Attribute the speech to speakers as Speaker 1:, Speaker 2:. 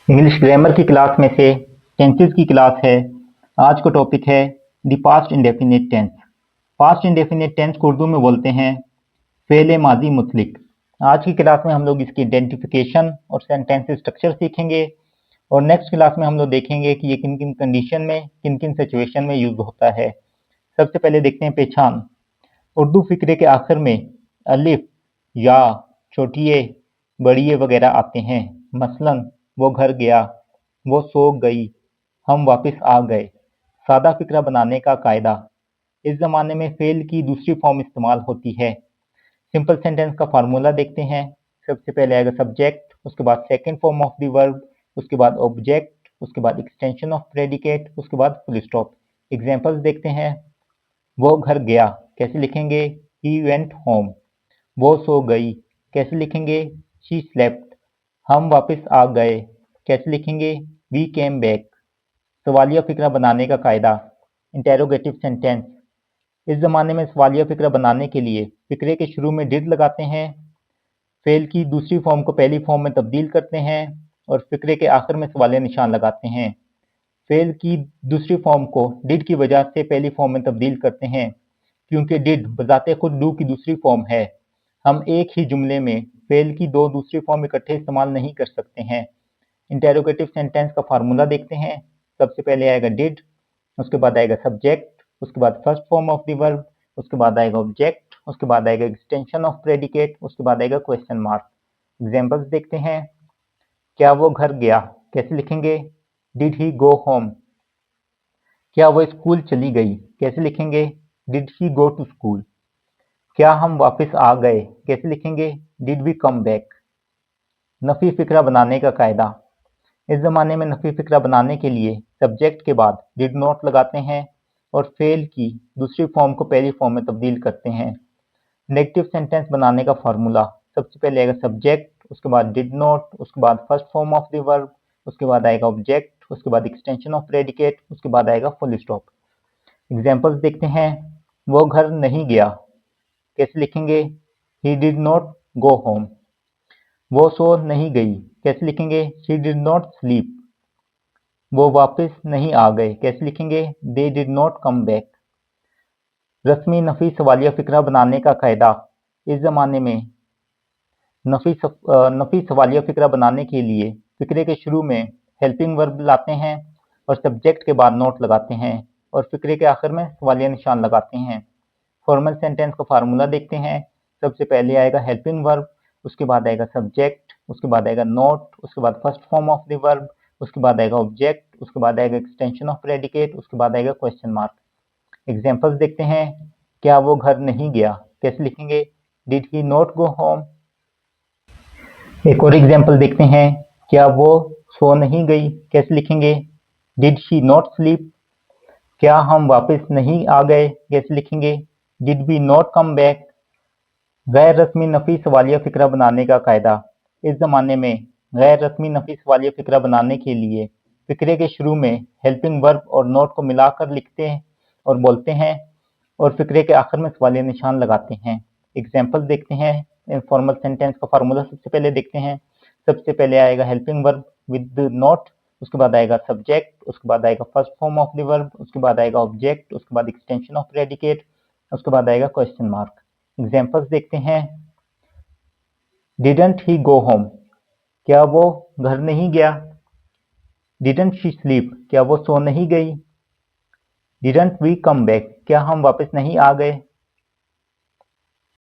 Speaker 1: English grammar की class में से टेंसेस की क्लास है। आज का टॉपिक है the past indefinite tense. Past indefinite tense को उर्दू में बोलते हैं फ़ेल माजी मुतलिक। आज की क्लास में हम लोग इसकी आइडेंटिफिकेशन और सेंटेंस स्ट्रक्चर सीखेंगे और नेक्स्ट क्लास में हम लोग देखेंगे कि ये किन किन कंडीशन में किन किन सिचुएशन में यूज होता है। सबसे पहले देखते हैं पहचान। उर्दू फिक्रे के आखिर में अलिफ, या, छोटी ए, बड़ी ए वगैरह आते हैं। मसलन वो घर गया, वो सो गई, हम वापस आ गए। सादा फिक्रा बनाने का कायदा। इस ज़माने में फ़ेल की दूसरी फॉर्म इस्तेमाल होती है। सिंपल सेंटेंस का फार्मूला देखते हैं। सबसे पहले आएगा सब्जेक्ट, उसके बाद second form of the verb, उसके बाद ऑब्जेक्ट, उसके बाद एक्सटेंशन ऑफ प्रेडिकेट, उसके बाद फुल स्टॉप। एग्जांपल्स देखते हैं। वो घर गया, कैसे लिखेंगे? He went home. वो सो गई, कैसे लिखेंगे? She slept. हम वापस आ गए, कैसे लिखेंगे? We came back. सवालिया फिक्रा बनाने का कायदा। Interrogative sentence. इस ज़माने में सवालिया फिक्रा बनाने के लिए फिक्रे के शुरू में डिड लगाते हैं, फेल की दूसरी फॉर्म को पहली फॉर्म में तब्दील करते हैं और फिक्रे के आखिर में सवालिया निशान लगाते हैं। फेल की दूसरी फॉर्म को डिड की वजह से पहली फॉर्म में तब्दील करते हैं क्योंकि डिड बजाते खुद डू की दूसरी फॉर्म है। हम एक ही जुमले में फेल की दो दूसरी फॉर्म इकट्ठे इस्तेमाल नहीं कर सकते हैं। इंटेरोगेटिव सेंटेंस का फार्मूला देखते हैं। सबसे पहले आएगा डिड, उसके बाद आएगा सब्जेक्ट, उसके बाद first form of the verb, उसके बाद आएगा ऑब्जेक्ट, उसके बाद आएगा एक्सटेंशन ऑफ प्रेडिकेट, उसके बाद आएगा क्वेश्चन मार्क। एग्जांपल्स देखते हैं। क्या वो घर गया, कैसे लिखेंगे? Did he go home. क्या वो स्कूल चली गई, कैसे लिखेंगे? Did he go to school. क्या हम वापस आ गए, कैसे लिखेंगे? Did we come back. नफी फिक्रा बनाने का कायदा। इस ज़माने में नफी फिक्रा बनाने के लिए सब्जेक्ट के बाद डिड नॉट लगाते हैं और फेल की दूसरी फॉर्म को पहली फॉर्म में तब्दील करते हैं। नेगेटिव सेंटेंस बनाने का फार्मूला। सबसे पहले आएगा सब्जेक्ट, उसके बाद डिड नॉट, उसके बाद first form of the verb, उसके बाद आएगा ऑब्जेक्ट, उसके बाद एक्सटेंशन ऑफ प्रेडिकेट, उसके बाद आएगा फुल स्टॉप। एग्जांपल्स देखते हैं। वो घर नहीं गया, कैसे लिखेंगे? He did not go home. वो सो नहीं गई, कैसे लिखेंगे? She did not sleep. वो वापस नहीं आ गए, कैसे लिखेंगे? They did not come back. रस्मी नफी सवालिया फिक्रा बनाने का कायदा। इस ज़माने में नफी सवालिया फिक्रा बनाने के लिए फिक्रे के शुरू में हेल्पिंग वर्ब लाते हैं और सब्जेक्ट के बाद नोट लगाते हैं और फिक्रे के आखिर में सवालिया निशान लगाते हैं। फॉर्मल सेंटेंस का फार्मूला देखते हैं। सबसे पहले आएगा हेल्पिंग वर्ब, उसके बाद आएगा सब्जेक्ट, उसके बाद आएगा नोट, उसके बाद first form of the verb, उसके बाद आएगा ऑब्जेक्ट, उसके बाद आएगा एक्सटेंशन ऑफ प्रेडिकेट, उसके बाद आएगा क्वेश्चन मार्क। एग्जांपल्स देखते हैं। क्या वो घर नहीं गया, कैसे लिखेंगे? Did he not go home. एक और एग्जांपल देखते हैं। क्या वो सो नहीं गई, कैसे लिखेंगे? Did she not sleep. क्या हम वापस नहीं आ गए, कैसे लिखेंगे? Did we not come back. गैर रस्मी नफी सवालिया फिक्रा बनाने का कायदा। इस ज़माने में गैर रस्मी नफी सवालिया फिक्रा बनाने के लिए फिक्रे के शुरू में हेल्पिंग वर्ब और नोट को मिलाकर लिखते हैं और बोलते हैं और फिक्रे के आखिर में सवालिया निशान लगाते हैं। एग्जाम्पल देखते हैं। इनफॉर्मल सेंटेंस का फार्मूला सबसे पहले देखते हैं। सबसे पहले आएगा हेल्पिंग वर्ब विद नोट, उसके बाद आएगा सब्जेक्ट, उसके बाद आएगा first form of the verb, उसके बाद आएगा ऑब्जेक्ट, उसके बाद एक्सटेंशन ऑफ प्रेडिकेट, उसके बाद आएगा क्वेश्चन मार्क। एग्जाम्पल्स देखते हैं। Didn't he go home. क्या वो घर नहीं गया? Didn't she sleep. क्या वो सो नहीं गई? Didn't we come back. क्या हम वापस नहीं आ गए?